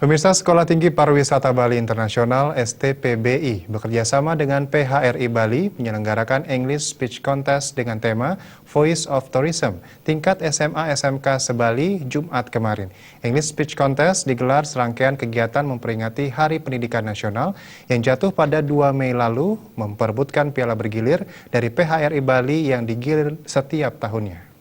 Pemirsa, Sekolah Tinggi Pariwisata Bali Internasional (STPBI) bekerjasama dengan PHRI Bali menyelenggarakan English Speech Contest dengan tema Voice of Tourism tingkat SMA SMK Sebali Jumat kemarin. English Speech Contest digelar serangkaian kegiatan memperingati Hari Pendidikan Nasional yang jatuh pada 2 Mei lalu, memperebutkan piala bergilir dari PHRI Bali yang digilir setiap tahunnya.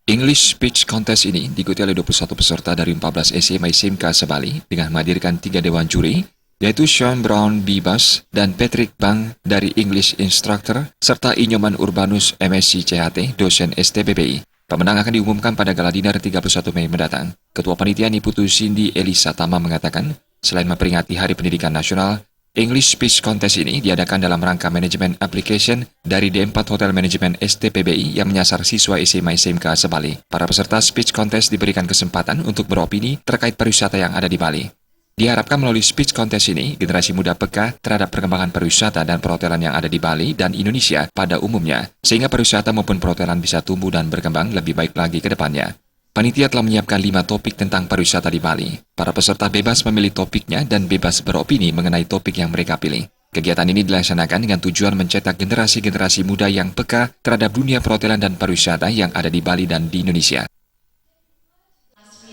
English Speech Contest ini diikuti oleh 21 peserta dari 14 SMA SMK Sebali dengan menghadirkan 3 dewan juri, yaitu Sean Brown Bibas dan Patrick Bang dari English Instructor, serta Inyoman Urbanus MSc CHT, dosen STPBI. Pemenang akan diumumkan pada gala dinner 31 Mei mendatang. Ketua Panitia Niputu Cindy Elisa Tama mengatakan, selain memperingati Hari Pendidikan Nasional, English Speech Contest ini diadakan dalam rangka manajemen application dari D4 Hotel Manajemen STPBI yang menyasar siswa SMA SMK Sebali. Para peserta Speech Contest diberikan kesempatan untuk beropini terkait pariwisata yang ada di Bali. Diharapkan melalui Speech Contest ini, generasi muda peka terhadap perkembangan pariwisata dan perhotelan yang ada di Bali dan Indonesia pada umumnya, sehingga pariwisata maupun perhotelan bisa tumbuh dan berkembang lebih baik lagi ke depannya. Panitia telah menyiapkan 5 topik tentang pariwisata di Bali. Para peserta bebas memilih topiknya dan bebas beropini mengenai topik yang mereka pilih. Kegiatan ini dilaksanakan dengan tujuan mencetak generasi-generasi muda yang peka terhadap dunia perhotelan dan pariwisata yang ada di Bali dan di Indonesia.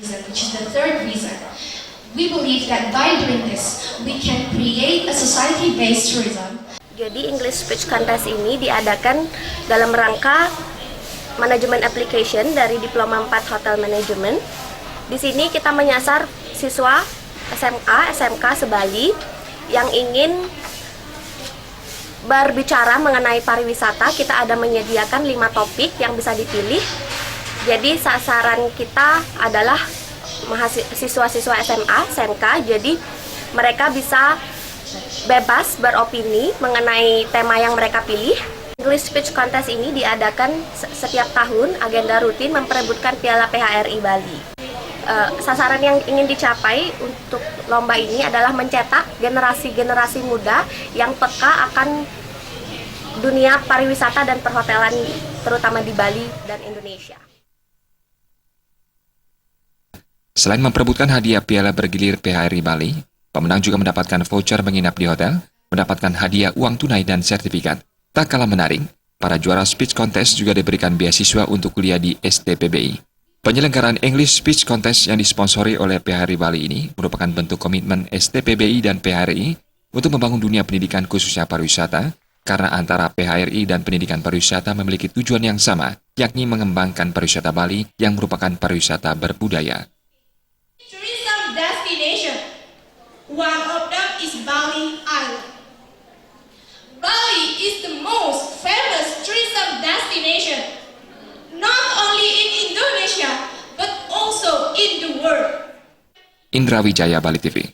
Which is the third reason. We believe that by doing this, we can create a society-based tourism. Jadi English Speech Contest ini diadakan dalam rangka manajemen application dari Diploma 4 Hotel Management. Di sini kita menyasar siswa SMA, SMK Sebali yang ingin berbicara mengenai pariwisata. Kita ada menyediakan 5 topik yang bisa dipilih. Jadi sasaran kita adalah siswa-siswa SMA, SMK. Jadi mereka bisa bebas beropini mengenai tema yang mereka pilih. English Speech Contest ini diadakan setiap tahun, agenda rutin memperebutkan piala PHRI Bali. Sasaran yang ingin dicapai untuk lomba ini adalah mencetak generasi-generasi muda yang peka akan dunia pariwisata dan perhotelan, terutama di Bali dan Indonesia. Selain memperebutkan hadiah piala bergilir PHRI Bali, pemenang juga mendapatkan voucher menginap di hotel, mendapatkan hadiah uang tunai dan sertifikat. Tak kalah menarik, para juara Speech Contest juga diberikan beasiswa untuk kuliah di STPBI. Penyelenggaraan English Speech Contest yang disponsori oleh PHRI Bali ini merupakan bentuk komitmen STPBI dan PHRI untuk membangun dunia pendidikan khususnya pariwisata, karena antara PHRI dan pendidikan pariwisata memiliki tujuan yang sama, yakni mengembangkan pariwisata Bali yang merupakan pariwisata berbudaya. Tourism destination. One of them is Bali Island. Bali is the most famous tourism destination, not only in Indonesia, but also in the world. Indra Wijaya, Bali TV.